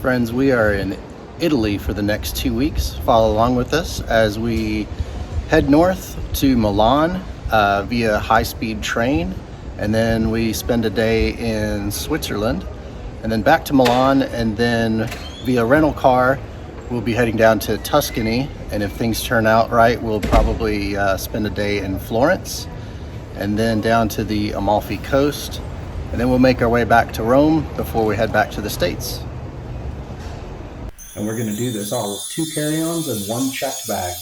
Friends, we are in Italy for the next 2 weeks. Follow along with us as we head north to Milan via high-speed train, and then we spend a day in Switzerland, and then back to Milan, and then via rental car we'll be heading down to Tuscany, and if things turn out right, we'll probably spend a day in Florence, and then down to the Amalfi coast, and then we'll make our way back to Rome before we head back to the States. And we're going to do this all with 2 carry-ons and 1 checked bag.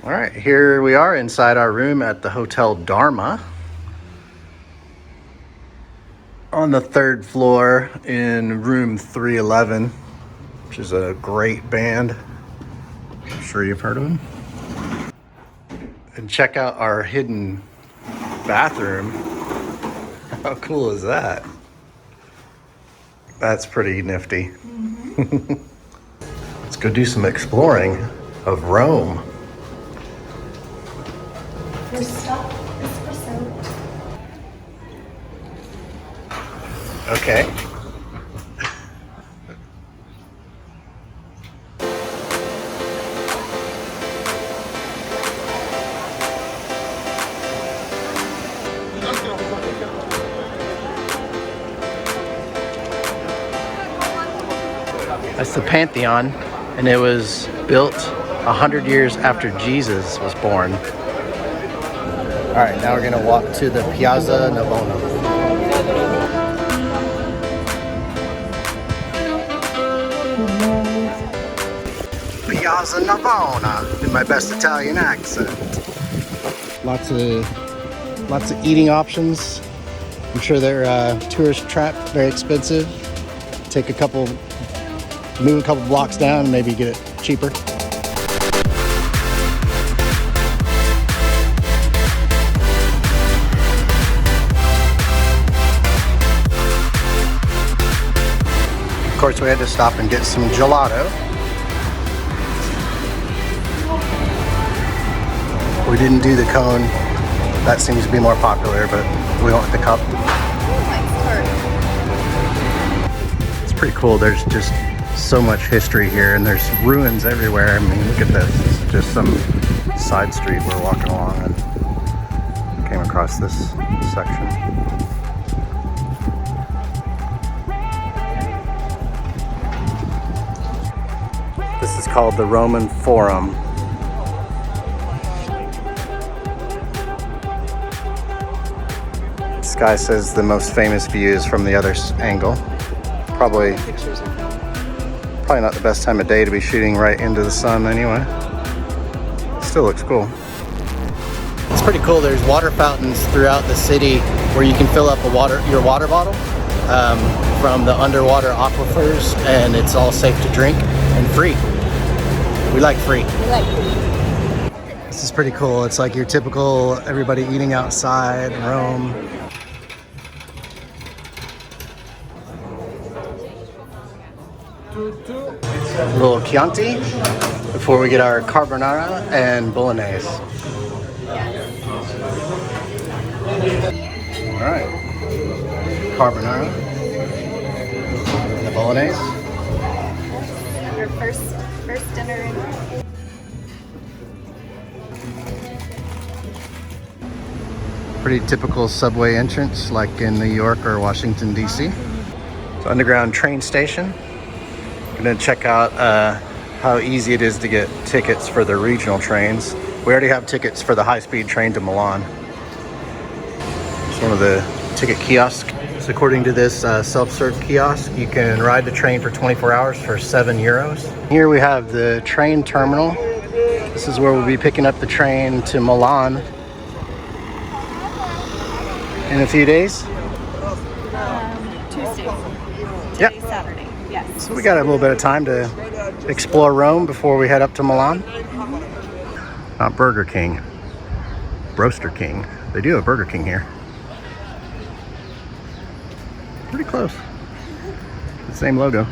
All right, here we are inside our room at the Hotel Dharma on the 3rd floor in room 311, which is a great band. I'm sure you've heard of them. And check out our hidden bathroom. How cool is that? That's pretty nifty. Mm-hmm. Let's go do some exploring of Rome. First stop, espresso. Okay. That's the Pantheon, and it was built 100 years after Jesus was born. All right, now we're gonna walk to the Piazza Navona. Piazza Navona, in my best Italian accent. Lots of eating options. I'm sure they're tourist trap, very expensive. Move a couple blocks down, and maybe get it cheaper. Of course, we had to stop and get some gelato. We didn't do the cone. That seems to be more popular, but we went with the cup. It's pretty cool. There's just so much history here, and there's ruins everywhere. I mean, look at this. It's just some side street we're walking along and came across this section. This is called the Roman Forum. This guy says the most famous view is from the other angle. Probably not the best time of day to be shooting right into the sun anyway. Still looks cool. It's pretty cool. There's water fountains throughout the city where you can fill up your water bottle from the underwater aquifers, and it's all safe to drink and free. We like free. This is pretty cool. It's like your typical everybody eating outside in Rome. A little Chianti before we get our carbonara and bolognese. All right, carbonara and the bolognese. Your first dinner. Pretty typical subway entrance like in New York or Washington, D.C. It's an underground train station. Gonna check out how easy it is to get tickets for the regional trains. We already have tickets for the high-speed train to Milan. It's one of the ticket kiosks. So according to this self-serve kiosk, you can ride the train for 24 hours for €7. Here we have the train terminal. This is where we'll be picking up the train to Milan in a few days. Tuesday. Yep. Today's Saturday. Yes. So we got a little bit of time to explore Rome before we head up to Milan. Not Burger King, Roaster King. They do have Burger King here. Pretty close. The same logo.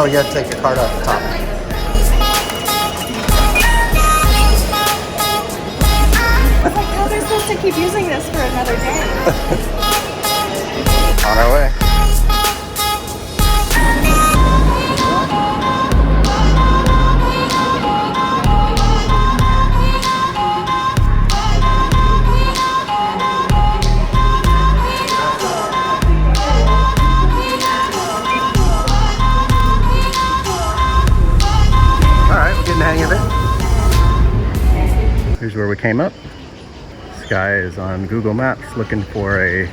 Oh, you gotta take your card off the top. It's like, how they're supposed to keep using this for another day. On our way. Hang of it. Here's where we came up. This guy is on Google Maps looking for a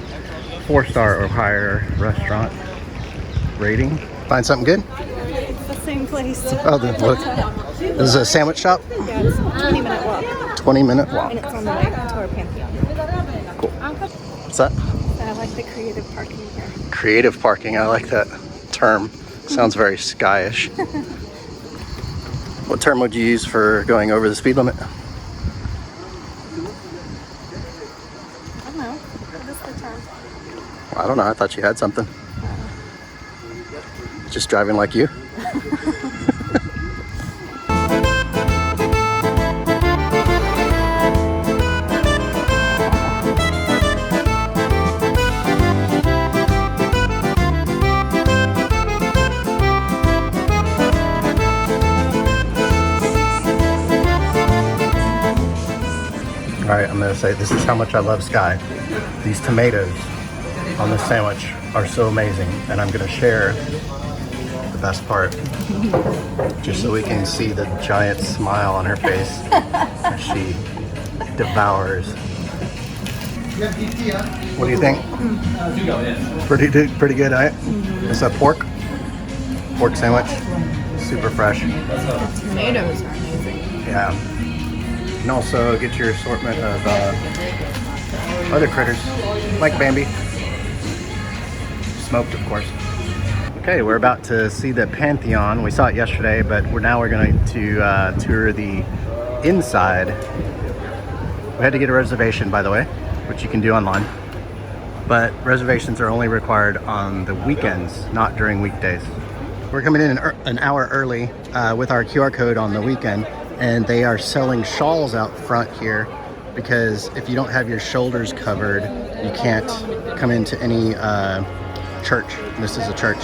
4-star or higher restaurant rating. Find something good? It's the same place. Oh, look. This is a sandwich shop? Yeah, it's a 20-minute walk. 20-minute walk. And it's on the way to our Pantheon. Cool. What's that? I like the creative parking here. Creative parking. I like that term. Sounds very skyish. What term would you use for going over the speed limit? I don't know. What is the term? Well, I don't know. I thought you had something. Just driving like you? All right, I'm gonna say this is how much I love Sky. These tomatoes on this sandwich are so amazing, and I'm gonna share the best part, just so we can see the giant smile on her face as she devours. What do you think? Pretty good, right? It's a pork sandwich, super fresh. The tomatoes are amazing. Yeah. You can also get your assortment of other critters, like Bambi. Smoked, of course. Okay, we're about to see the Pantheon. We saw it yesterday, but now we're going to tour the inside. We had to get a reservation, by the way, which you can do online. But reservations are only required on the weekends, not during weekdays. We're coming in an hour early with our QR code on the weekend. And they are selling shawls out front here because if you don't have your shoulders covered, you can't come into any church. This is a church.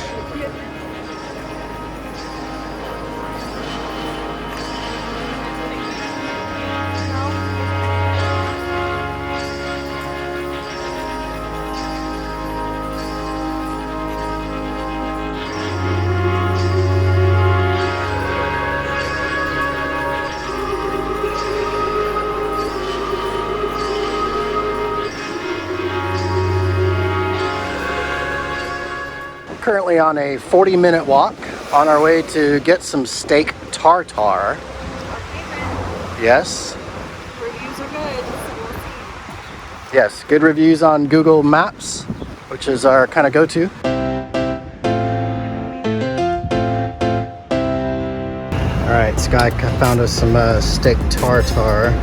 Currently on a 40-minute walk on our way to get some steak tartare. Yes. Reviews are good. Yes, good reviews on Google Maps, which is our kind of go-to. All right, Sky found us some steak tartare.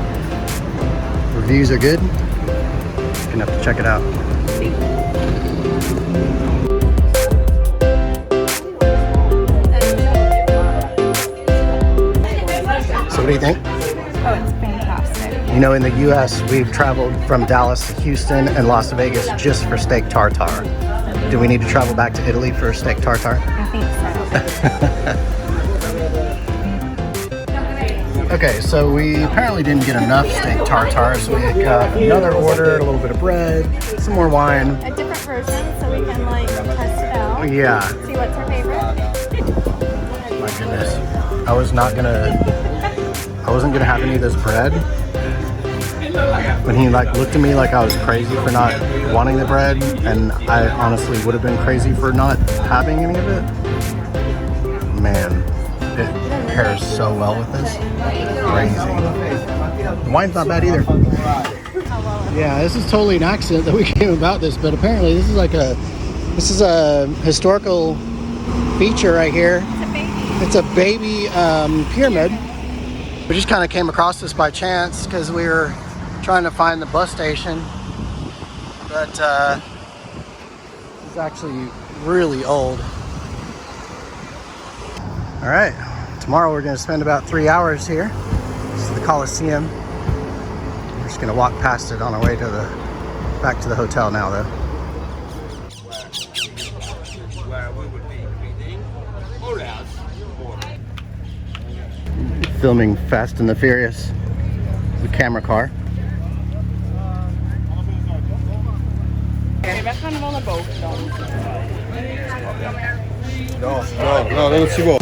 Reviews are good. You're gonna have to check it out. So what do you think? Oh, it's fantastic. You know, in the US, we've traveled from Dallas to Houston and Las Vegas just for steak tartare. Do we need to travel back to Italy for steak tartare? I think so. Okay, so we apparently didn't get enough steak tartare, so we got another order, a little bit of bread, some more wine. A different version so we can like test it out. Yeah. See what's our favorite. My goodness. I wasn't gonna have any of this bread. When he looked at me like I was crazy for not wanting the bread, and I honestly would have been crazy for not having any of it. Man, pairs so well with this. Crazy. The wine's not bad either. Yeah, this is totally an accident that we came about this, but apparently this is a historical feature right here. It's a baby pyramid. We just kind of came across this by chance because we were trying to find the bus station, but it's actually really old. All right, tomorrow we're going to spend about 3 hours here. This is the Colosseum. We're just going to walk past it on our way to back to the hotel now, though. Filming Fast and the Furious, the camera car. We gaan wel naar boven dan. No, non si può.